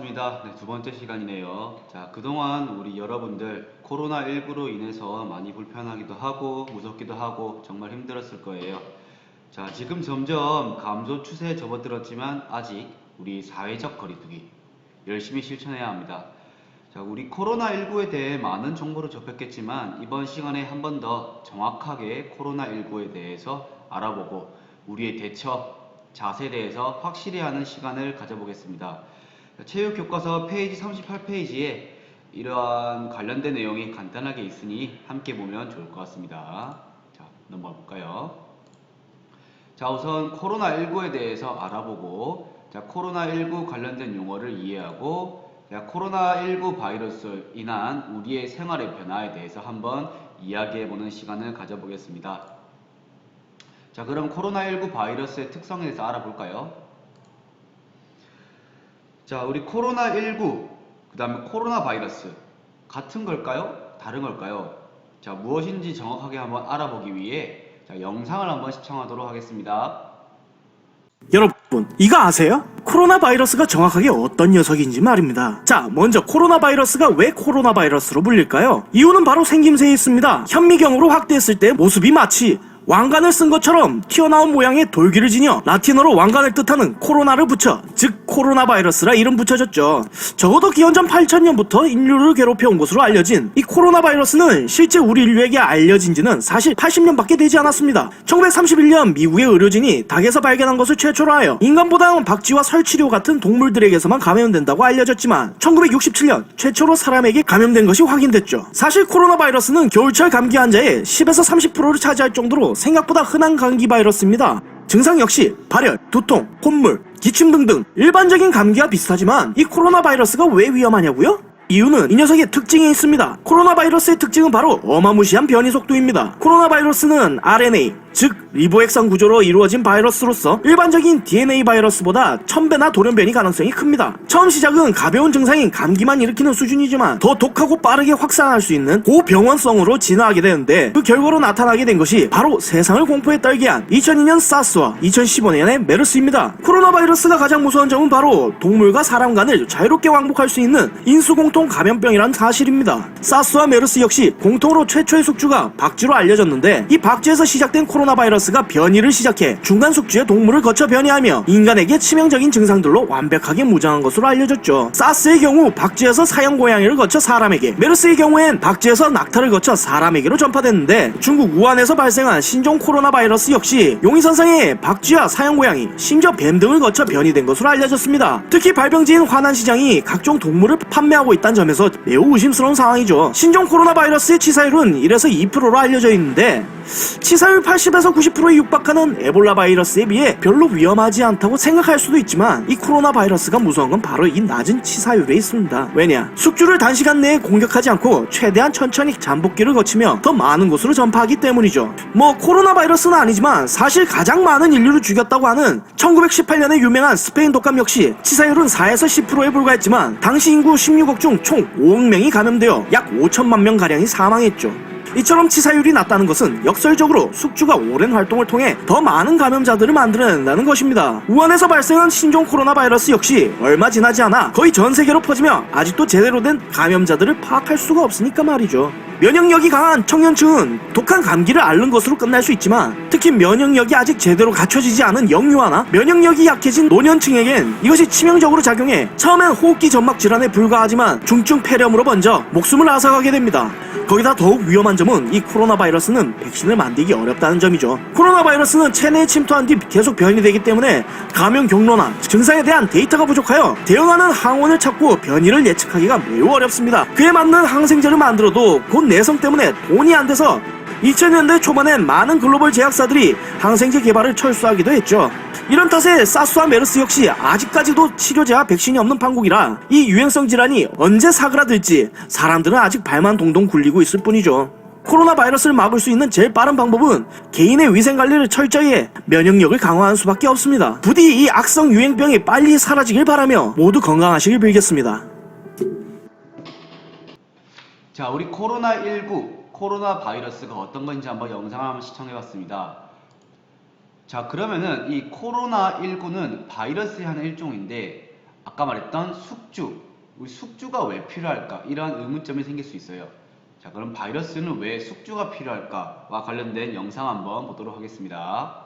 반갑습니다. 네, 두 번째 시간이네요. 자, 그동안 우리 여러분들 코로나19로 인해서 많이 불편하기도 하고 무섭기도 하고 정말 힘들었을 거예요. 자, 지금 점점 감소 추세에 접어들었지만 아직 우리 사회적 거리두기 열심히 실천해야 합니다. 자, 우리 코로나19에 대해 많은 정보를 접했겠지만 이번 시간에 한 번 더 정확하게 코로나19에 대해서 알아보고 우리의 대처, 자세에 대해서 확실히 하는 시간을 가져보겠습니다. 체육교과서 페이지 38페이지에 이러한 관련된 내용이 간단하게 있으니 함께 보면 좋을 것 같습니다. 자, 넘어가 볼까요? 자, 우선 코로나19에 대해서 알아보고, 자, 코로나19 관련된 용어를 이해하고, 자, 코로나19 바이러스로 인한 우리의 생활의 변화에 대해서 한번 이야기해보는 시간을 가져보겠습니다. 자, 그럼 코로나19 바이러스의 특성에 대해서 알아볼까요? 자, 우리 코로나19, 그 다음에 코로나 바이러스 같은 걸까요? 다른 걸까요? 자, 무엇인지 정확하게 한번 알아보기 위해 자, 영상을 한번 시청하도록 하겠습니다. 여러분, 이거 아세요? 코로나 바이러스가 정확하게 어떤 녀석인지 말입니다. 자, 먼저 코로나 바이러스가 왜 코로나 바이러스로 불릴까요? 이유는 바로 생김새에 있습니다. 현미경으로 확대했을 때 모습이 마치 왕관을 쓴 것처럼 튀어나온 모양의 돌기를 지녀 라틴어로 왕관을 뜻하는 코로나를 붙여 즉 코로나 바이러스라 이름 붙여졌죠. 적어도 기원전 8000년부터 인류를 괴롭혀온 것으로 알려진 이 코로나 바이러스는 실제 우리 인류에게 알려진 지는 사실 80년밖에 되지 않았습니다. 1931년 미국의 의료진이 닭에서 발견한 것을 최초로 하여 인간보다는 박쥐와 설치류 같은 동물들에게서만 감염된다고 알려졌지만 1967년 최초로 사람에게 감염된 것이 확인됐죠. 사실 코로나 바이러스는 겨울철 감기 환자의 10에서 30%를 차지할 정도로 생각보다 흔한 감기 바이러스입니다. 증상 역시 발열, 두통, 콧물, 기침 등등 일반적인 감기와 비슷하지만 이 코로나 바이러스가 왜 위험하냐고요? 이유는 이 녀석의 특징에 있습니다. 코로나 바이러스의 특징은 바로 어마무시한 변이 속도입니다. 코로나 바이러스는 RNA, 즉 리보액션 구조로 이루어진 바이러스로서 일반적인 DNA 바이러스보다 1000배나 돌연변이 가능성이 큽니다. 처음 시작은 가벼운 증상인 감기만 일으키는 수준이지만 더 독하고 빠르게 확산할 수 있는 고병원성으로 진화하게 되는데 그 결과로 나타나게 된 것이 바로 세상을 공포에 떨게 한 2002년 사스와 2015년의 메르스입니다. 코로나 바이러스가 가장 무서운 점은 바로 동물과 사람 간을 자유롭게 왕복할 수 있는 인수공통 감염병이라는 사실입니다. 사스와 메르스 역시 공통으로 최초의 숙주가 박쥐로 알려졌는데 이 박쥐에서 시작된 코로나 바이러스가 변이를 시작해 중간 숙주의 동물을 거쳐 변이하며 인간에게 치명적인 증상들로 완벽하게 무장한 것으로 알려졌죠. 사스의 경우 박쥐에서 사형 고양이를 거쳐 사람에게, 메르스의 경우엔 박쥐에서 낙타를 거쳐 사람에게로 전파됐는데 중국 우한에서 발생한 신종 코로나 바이러스 역시 용의선상에 박쥐와 사형 고양이, 심지어 뱀 등을 거쳐 변이된 것으로 알려졌습니다. 특히 발병지인 화난시장이 각종 동물을 판매하고 있다는 점에서 매우 의심스러운 상황이죠. 신종 코로나 바이러스의 치사율은 1에서 2%로 알려져 있는데 치사율 80에서 90%에 육박하는 에볼라 바이러스에 비해 별로 위험하지 않다고 생각할 수도 있지만 이 코로나 바이러스가 무서운 건 바로 이 낮은 치사율에 있습니다. 왜냐? 숙주를 단시간 내에 공격하지 않고 최대한 천천히 잠복기를 거치며 더 많은 곳으로 전파하기 때문이죠. 뭐 코로나 바이러스는 아니지만 사실 가장 많은 인류를 죽였다고 하는 1918년에 유명한 스페인 독감 역시 치사율은 4에서 10%에 불과했지만 당시 인구 16억 중 총 5억 명이 감염되어 약 5천만 명 가량이 사망했죠. 이처럼 치사율이 낮다는 것은 역설적으로 숙주가 오랜 활동을 통해 더 많은 감염자들을 만들어낸다는 것입니다. 우한에서 발생한 신종 코로나 바이러스 역시 얼마 지나지 않아 거의 전 세계로 퍼지며 아직도 제대로 된 감염자들을 파악할 수가 없으니까 말이죠. 면역력이 강한 청년층은 독한 감기를 앓는 것으로 끝날 수 있지만 특히 면역력이 아직 제대로 갖춰지지 않은 영유아나 면역력이 약해진 노년층에겐 이것이 치명적으로 작용해 처음엔 호흡기 점막 질환에 불과하지만 중증 폐렴으로 번져 목숨을 앗아가게 됩니다. 거기다 더욱 위험한 점은 이 코로나 바이러스는 백신을 만들기 어렵다는 점이죠. 코로나 바이러스는 체내에 침투한 뒤 계속 변이되기 때문에 감염 경로나 증상에 대한 데이터가 부족하여 대응하는 항원을 찾고 변이를 예측하기가 매우 어렵습니다. 그에 맞는 항생제를 만들어도 곧 내성 때문에 돈이 안 돼서 2000년대 초반엔 많은 글로벌 제약사들이 항생제 개발을 철수하기도 했죠. 이런 탓에 사스와 메르스 역시 아직까지도 치료제와 백신이 없는 판국이라 이 유행성 질환이 언제 사그라들지 사람들은 아직 발만 동동 굴리고 있을 뿐이죠. 코로나 바이러스를 막을 수 있는 제일 빠른 방법은 개인의 위생관리를 철저히 해 면역력을 강화하는 수밖에 없습니다. 부디 이 악성 유행병이 빨리 사라지길 바라며 모두 건강하시길 빌겠습니다. 자, 우리 코로나19 코로나 바이러스가 어떤 건지 한번 영상을 한번 시청해봤습니다. 자, 그러면은 이 코로나19는 바이러스의 한 일종인데 아까 말했던 숙주, 우리 숙주가 왜 필요할까? 이러한 의문점이 생길 수 있어요. 자, 그럼 바이러스는 왜 숙주가 필요할까와 관련된 영상 한번 보도록 하겠습니다.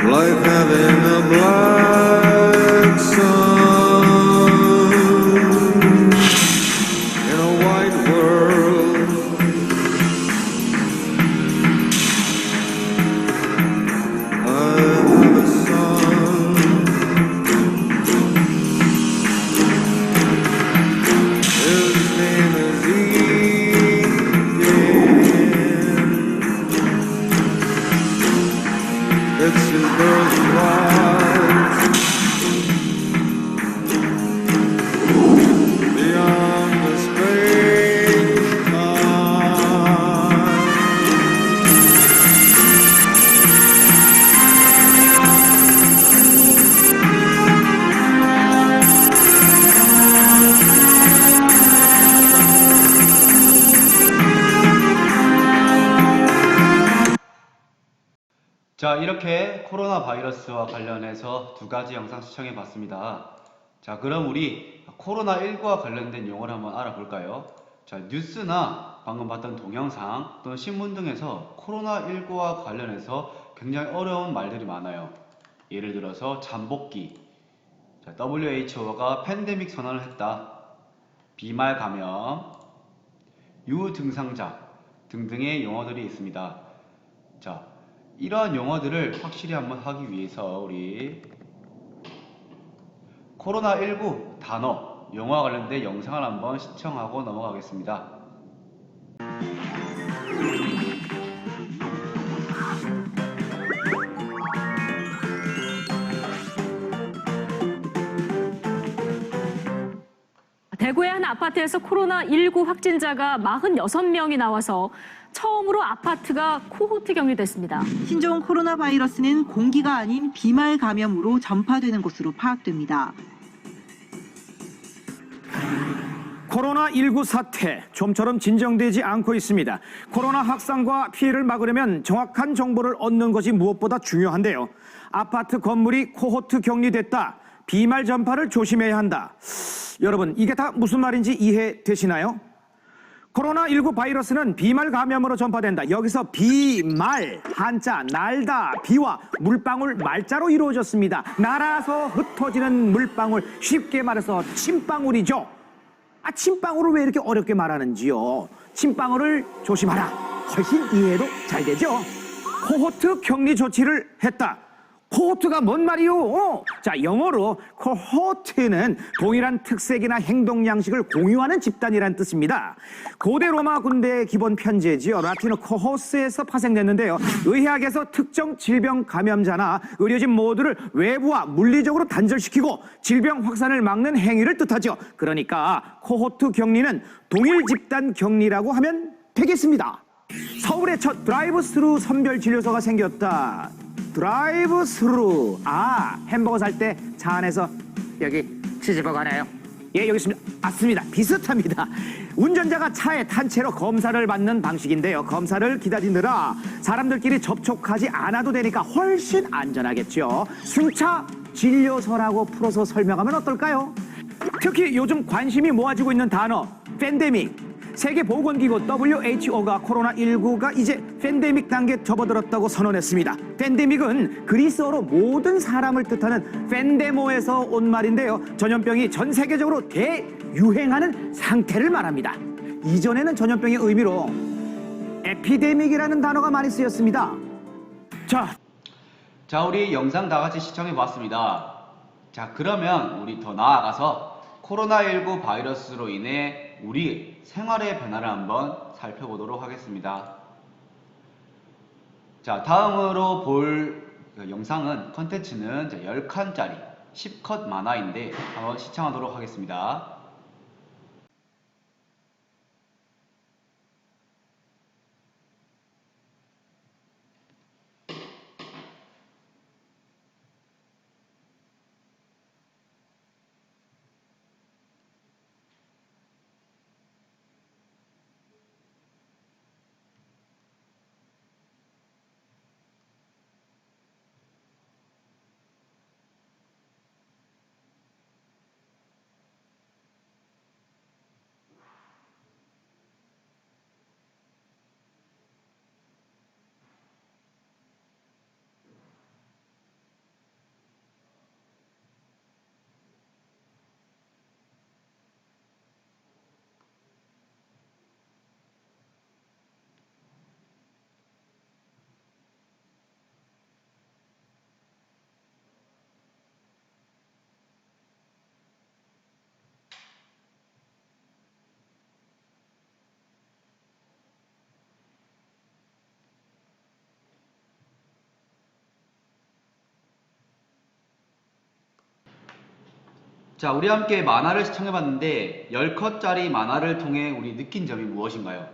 Like having a black sun in a white world. I have a son. His name is Eden. It's his birthright. Beyond the space time. 자, 이렇게 코로나 바이러스와 관련해서 두 가지 영상 시청해 봤습니다. 자, 그럼 우리 코로나19와 관련된 용어를 한번 알아볼까요? 자, 뉴스나 방금 봤던 동영상 또는 신문 등에서 코로나19와 관련해서 굉장히 어려운 말들이 많아요. 예를 들어서 잠복기, 자, WHO가 팬데믹 선언을 했다, 비말 감염, 유증상자 등등의 용어들이 있습니다. 자, 이러한 용어들을 확실히 한번 하기 위해서 우리 코로나19 단어, 영화 관련된 영상을 한번 시청하고 넘어가겠습니다. 대구의 한 아파트에서 코로나19 확진자가 46명이 나와서 처음으로 아파트가 코호트 격리됐습니다. 신종 코로나 바이러스는 공기가 아닌 비말 감염으로 전파되는 것으로 파악됩니다. 코로나19 사태 좀처럼 진정되지 않고 있습니다. 코로나 확산과 피해를 막으려면 정확한 정보를 얻는 것이 무엇보다 중요한데요. 아파트 건물이 코호트 격리됐다. 비말 전파를 조심해야 한다. 여러분, 이게 다 무슨 말인지 이해되시나요? 코로나19 바이러스는 비말 감염으로 전파된다. 여기서 비말, 한자 날다, 비와 물방울 말자로 이루어졌습니다. 날아서 흩어지는 물방울, 쉽게 말해서 침방울이죠. 침방울을 왜 이렇게 어렵게 말하는지요? 침방울을 조심하라. 훨씬 이해도 잘 되죠? 코호트 격리 조치를 했다. 코호트가 뭔 말이요? 자, 영어로 코호트는 동일한 특색이나 행동 양식을 공유하는 집단이란 뜻입니다. 고대 로마 군대의 기본 편제지요. 라틴어 코호스에서 파생됐는데요. 의학에서 특정 질병 감염자나 의료진 모두를 외부와 물리적으로 단절시키고 질병 확산을 막는 행위를 뜻하죠. 그러니까 코호트 격리는 동일 집단 격리라고 하면 되겠습니다. 서울에 첫 드라이브 스루 선별 진료소가 생겼다. 드라이브 스루. 햄버거 살 때 차 안에서 여기 치즈버거 하나요? 예, 여기 있습니다. 맞습니다. 비슷합니다. 운전자가 차에 탄 채로 검사를 받는 방식인데요. 검사를 기다리느라 사람들끼리 접촉하지 않아도 되니까 훨씬 안전하겠죠. 순차 진료소라고 풀어서 설명하면 어떨까요? 특히 요즘 관심이 모아지고 있는 단어 팬데믹. 세계보건기구 WHO가 코로나19가 이제 팬데믹 단계에 접어들었다고 선언했습니다. 팬데믹은 그리스어로 모든 사람을 뜻하는 팬데모에서 온 말인데요. 전염병이 전 세계적으로 대유행하는 상태를 말합니다. 이전에는 전염병의 의미로 에피데믹이라는 단어가 많이 쓰였습니다. 자, 우리 영상 다 같이 시청해 봤습니다. 자, 그러면 우리 더 나아가서 코로나19 바이러스로 인해 우리 생활의 변화를 한번 살펴보도록 하겠습니다. 자, 다음으로 볼 영상은 컨텐츠는 10칸짜리 10컷 만화인데 한번 시청하도록 하겠습니다. 자, 우리 함께 만화를 시청해봤는데 10컷짜리 만화를 통해 우리 느낀 점이 무엇인가요?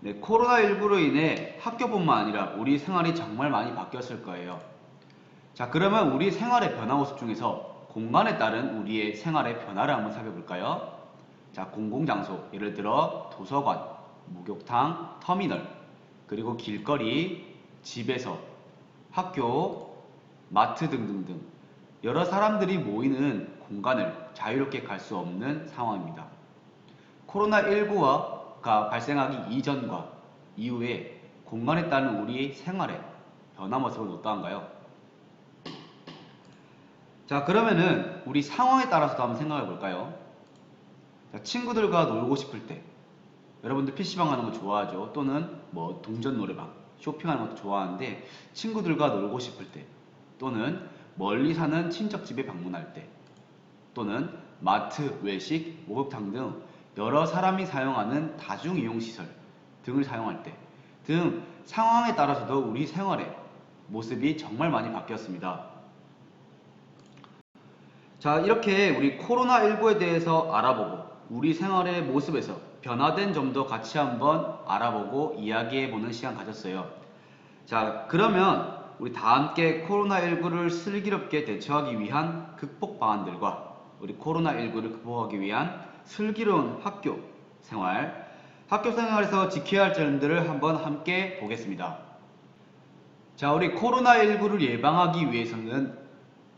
네, 코로나19로 인해 학교뿐만 아니라 우리 생활이 정말 많이 바뀌었을 거예요. 자, 그러면 우리 생활의 변화 모습 중에서 공간에 따른 우리의 생활의 변화를 한번 살펴볼까요? 자, 공공장소, 예를 들어 도서관, 목욕탕, 터미널, 그리고 길거리, 집에서, 학교, 마트 등등등 여러 사람들이 모이는 공간을 자유롭게 갈 수 없는 상황입니다. 코로나19가 발생하기 이전과 이후에 공간에 따른 우리 생활의 변화 모습은 어떠한가요? 자, 그러면은 우리 상황에 따라서도 한번 생각해 볼까요? 자, 친구들과 놀고 싶을 때 여러분들 PC방 가는 거 좋아하죠? 또는 뭐 동전 노래방, 쇼핑하는 것도 좋아하는데 친구들과 놀고 싶을 때 또는 멀리 사는 친척집에 방문할 때, 또는 마트, 외식, 목욕탕 등 여러 사람이 사용하는 다중이용시설 등을 사용할 때 등 상황에 따라서도 우리 생활의 모습이 정말 많이 바뀌었습니다. 자, 이렇게 우리 코로나19에 대해서 알아보고 우리 생활의 모습에서 변화된 점도 같이 한번 알아보고 이야기해보는 시간 가졌어요. 자, 그러면 우리 다 함께 코로나19를 슬기롭게 대처하기 위한 극복 방안들과 우리 코로나19를 극복하기 위한 슬기로운 학교 생활에서 지켜야 할 점들을 한번 함께 보겠습니다. 자, 우리 코로나19를 예방하기 위해서는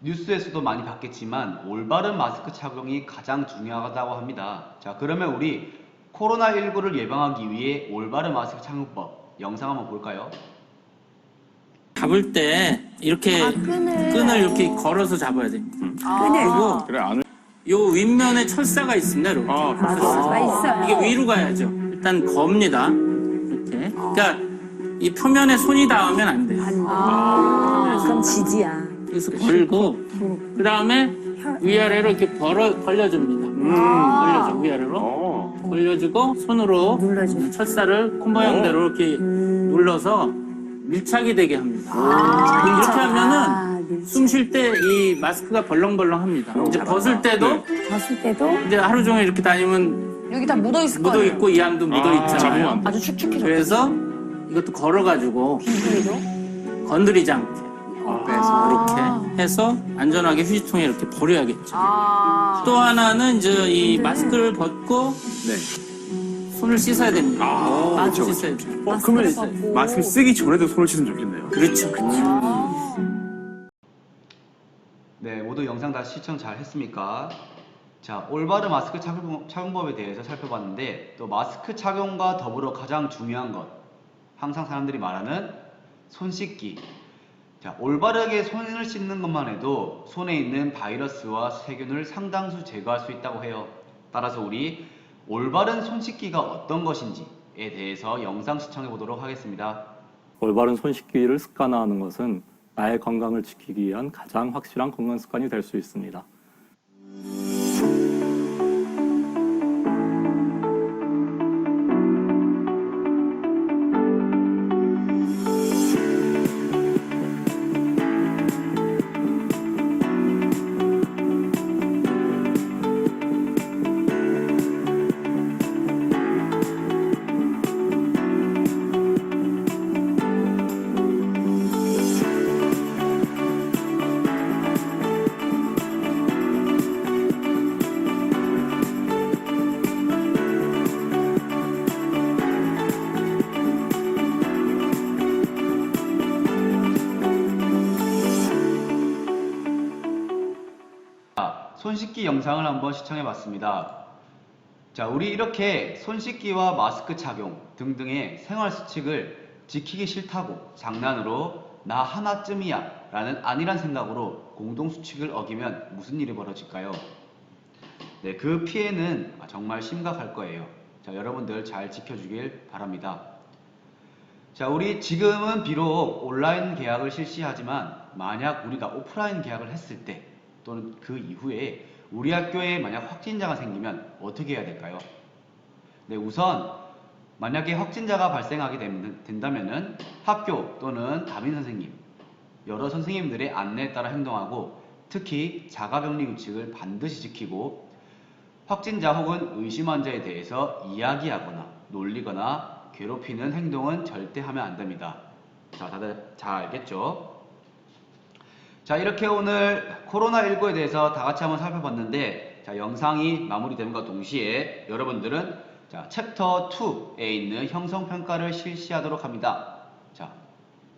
뉴스에서도 많이 봤겠지만 올바른 마스크 착용이 가장 중요하다고 합니다. 자, 그러면 우리 코로나19를 예방하기 위해 올바른 마스크 착용법 영상 한번 볼까요? 잡을 때 이렇게 끈을 이렇게 걸어서 잡아야 됩니다. 그리고 그래, 안 요 윗면에 철사가 있습니다. 이렇게. 있어요. 이게 위로 가야죠. 일단 겁니다. 이렇게. 그러니까 이 표면에 손이 닿으면 안 돼요. 그럼 지지야. 그래서 걸고 그 다음에 위아래로 이렇게 벌려줍니다. 벌려줘 위아래로 벌려주고 손으로 철사를 콤 모양대로 이렇게 눌러서 밀착이 되게 합니다. 이렇게 하면은 숨 쉴 때 이 마스크가 벌렁벌렁합니다. 이제 벗을 때도 이제 하루 종일 이렇게 다니면 여기 다 묻어 있을 거예요. 묻어 있고 이 안도 묻어 있잖아요. 아주 축축해져. 그래서 이것도 걸어가지고 건드리지 않게 이렇게 해서 안전하게 휴지통에 이렇게 버려야겠죠. 또 하나는 이제 이 마스크를 벗고 손을 씻어야 됩니다. 마스크 씻어야 돼요. 그러면 마스크 쓰기 전에도 손을 씻으면 좋겠네요. 그렇죠. 네, 모두 영상 다 시청 잘 했습니까? 자, 올바른 마스크 착용법에 대해서 살펴봤는데 또 마스크 착용과 더불어 가장 중요한 것, 항상 사람들이 말하는 손 씻기. 자, 올바르게 손을 씻는 것만 해도 손에 있는 바이러스와 세균을 상당수 제거할 수 있다고 해요. 따라서 우리 올바른 손 씻기가 어떤 것인지에 대해서 영상 시청해 보도록 하겠습니다. 올바른 손 씻기를 습관화하는 것은 나의 건강을 지키기 위한 가장 확실한 건강 습관이 될 수 있습니다. 손 씻기 영상을 한번 시청해 봤습니다. 자, 우리 이렇게 손 씻기와 마스크 착용 등등의 생활 수칙을 지키기 싫다고 장난으로 나 하나쯤이야 라는 안일한 생각으로 공동 수칙을 어기면 무슨 일이 벌어질까요? 네, 그 피해는 정말 심각할 거예요. 자, 여러분들 잘 지켜주길 바랍니다. 자, 우리 지금은 비록 온라인 계약을 실시하지만 만약 우리가 오프라인 계약을 했을 때 또는 그 이후에 우리 학교에 만약 확진자가 생기면 어떻게 해야 될까요? 네, 우선 만약에 확진자가 발생하게 된다면은 학교 또는 담임 선생님, 여러 선생님들의 안내에 따라 행동하고 특히 자가격리 규칙을 반드시 지키고 확진자 혹은 의심 환자에 대해서 이야기하거나 놀리거나 괴롭히는 행동은 절대 하면 안 됩니다. 자, 다들 잘 알겠죠? 자, 이렇게 오늘 코로나19에 대해서 다 같이 한번 살펴봤는데, 자, 영상이 마무리됨과 동시에 여러분들은 자, 챕터 2에 있는 형성평가를 실시하도록 합니다. 자,